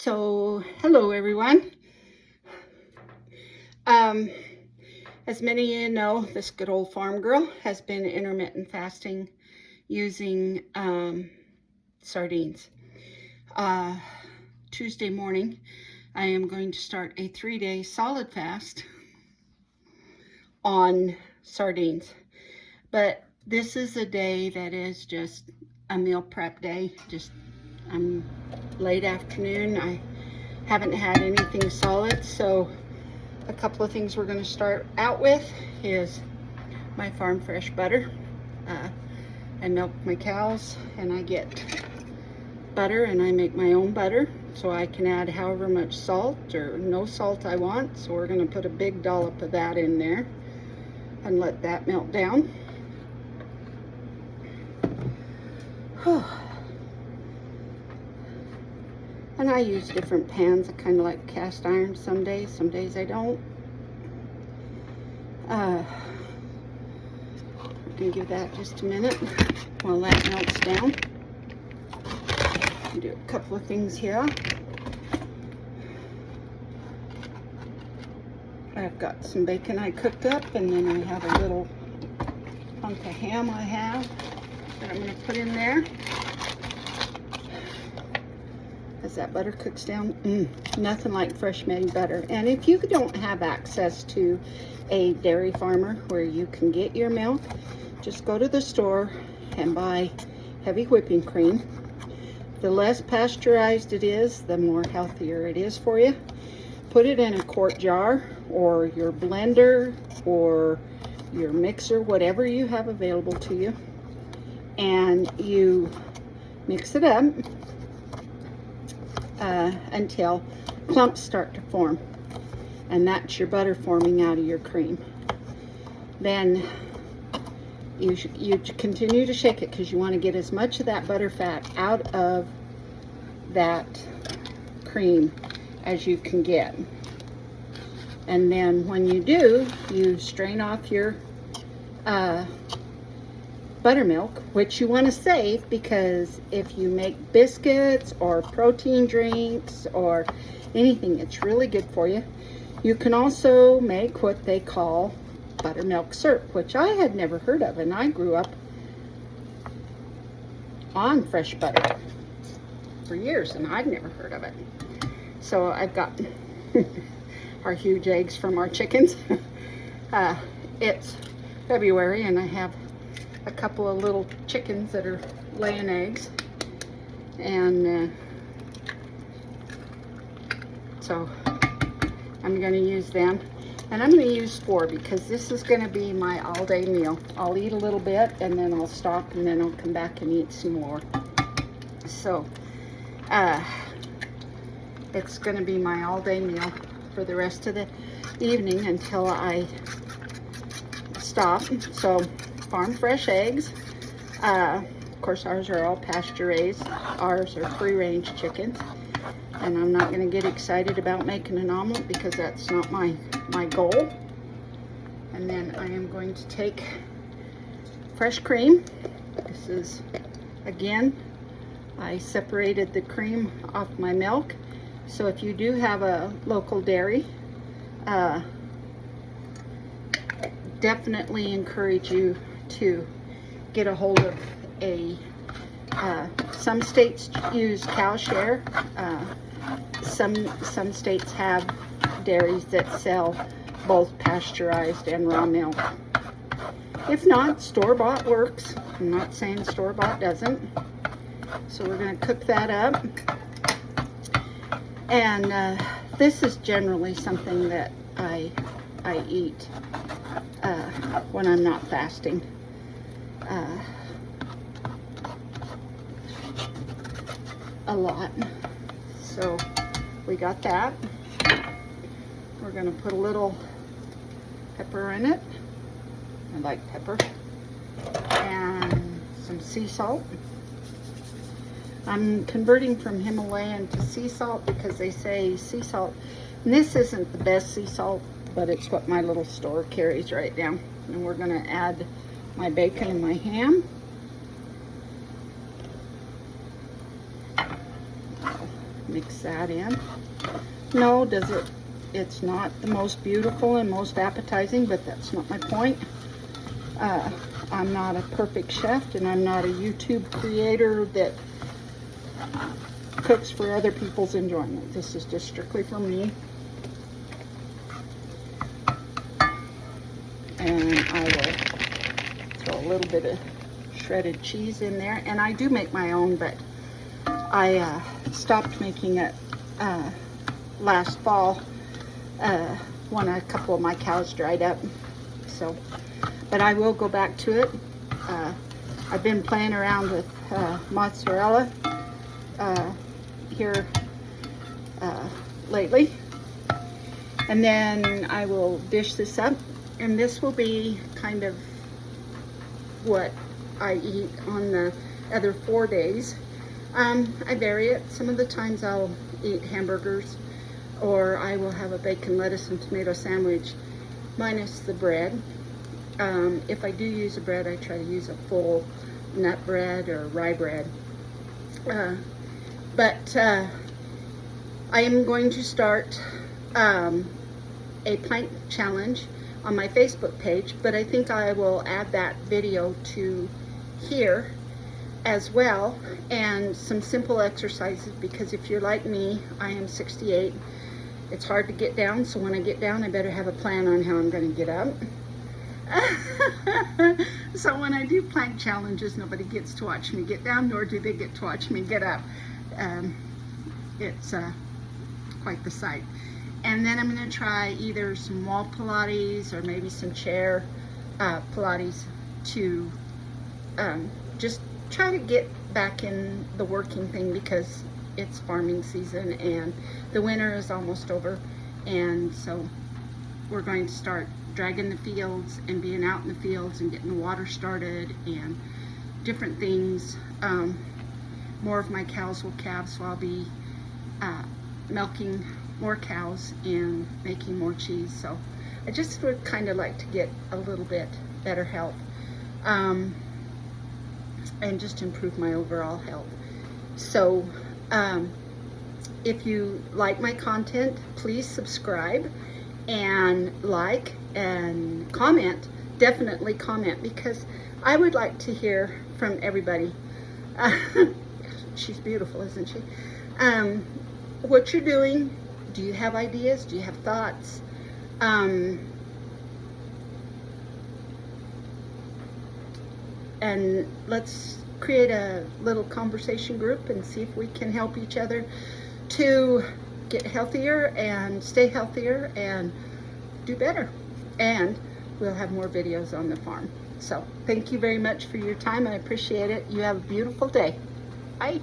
So, hello everyone. Um, as many of you know, this good old farm girl has been intermittent fasting using sardines. Tuesday morning, I am going to start a 3-day solid fast on sardines. But this is a day that is just a meal prep day. I'm late afternoon. I haven't had anything solid, so a couple of things we're going to start out with is my farm fresh butter. I milk my cows and I get butter, and I make my own butter, so I can add however much salt or no salt I want. So we're going to put a big dollop of that in there and let that melt down. And I use different pans. I kind of like cast iron some days I don't. I'm gonna give that just a minute while that melts down. Do a couple of things here. I've got some bacon I cooked up, and then I have a little hunk of ham I have that I'm gonna put in there. As that butter cooks down, nothing like fresh made butter. And if you don't have access to a dairy farmer where you can get your milk, just go to the store and buy heavy whipping cream. The less pasteurized it is, the more healthier it is for you. Put it in a quart jar or your blender or your mixer, whatever you have available to you, and you mix it up until clumps start to form, and that's your butter forming out of your cream. Then you continue to shake it because you want to get as much of that butter fat out of that cream as you can get. And then when you do, you strain off your buttermilk, which you want to save, because if you make biscuits or protein drinks or anything, it's really good for you. You can also make what they call buttermilk syrup, which I had never heard of, and I grew up on fresh butter for years and I'd never heard of it. So I've got our huge eggs from our chickens. It's February and I have a couple of little chickens that are laying eggs, and so I'm going to use them, and I'm going to use 4 because this is going to be my all-day meal. I'll eat a little bit and then I'll stop, and then I'll come back and eat some more. So it's going to be my all-day meal for the rest of the evening until I stop. So farm fresh eggs. Of course, ours are all pasture raised. Ours are free-range chickens, and I'm not going to get excited about making an omelet because that's not my goal. And then I am going to take fresh cream. This is, again, I separated the cream off my milk. So if you do have a local dairy, definitely encourage you to get a hold of a some states use cow share. Some states have dairies that sell both pasteurized and raw milk. If not, store-bought works. I'm not saying store-bought doesn't. So we're going to cook that up, and this is generally something that I eat when I'm not fasting. A lot. So we got that. We're going to put a little pepper in it. I like pepper. And some sea salt. I'm converting from Himalayan to sea salt because they say sea salt, and this isn't the best sea salt, but it's what my little store carries right now. And we're going to add my bacon and my ham. mix that in. No, it's not the most beautiful and most appetizing, but that's not my point. I'm not a perfect chef, and I'm not a YouTube creator that cooks for other people's enjoyment. This is just strictly for me. And I will throw a little bit of shredded cheese in there. And I do make my own, but I stopped making it last fall when a couple of my cows dried up. So, but I will go back to it. I've been playing around with mozzarella here lately. And then I will dish this up, and this will be kind of what I eat on the other 4 days. I vary it. Some of the times I'll eat hamburgers, or I will have a bacon, lettuce, and tomato sandwich minus the bread. If I do use a bread, I try to use a full nut bread or rye bread. But I am going to start a plank challenge on my Facebook page, but I think I will add that video to here as well, and some simple exercises, because if you're like me, I am 68. It's hard to get down, so when I get down, I better have a plan on how I'm going to get up. So when I do plank challenges, nobody gets to watch me get down, nor do they get to watch me get up. It's quite the sight. And then I'm going to try either some wall Pilates or maybe some chair Pilates to just try to get back in the working thing, because it's farming season and the winter is almost over, and so we're going to start dragging the fields and being out in the fields and getting the water started and different things. More of my cows will calve, so I'll be milking more cows and making more cheese. So I just would kind of like to get a little bit better health, and just improve my overall health. So if you like my content, please subscribe and like and comment. Definitely comment, because I would like to hear from everybody. She's beautiful, isn't she? What you're doing. Do you have ideas? Do you have thoughts? And let's create a little conversation group and see if we can help each other to get healthier and stay healthier and do better. And we'll have more videos on the farm. So thank you very much for your time. I appreciate it. You have a beautiful day. Bye.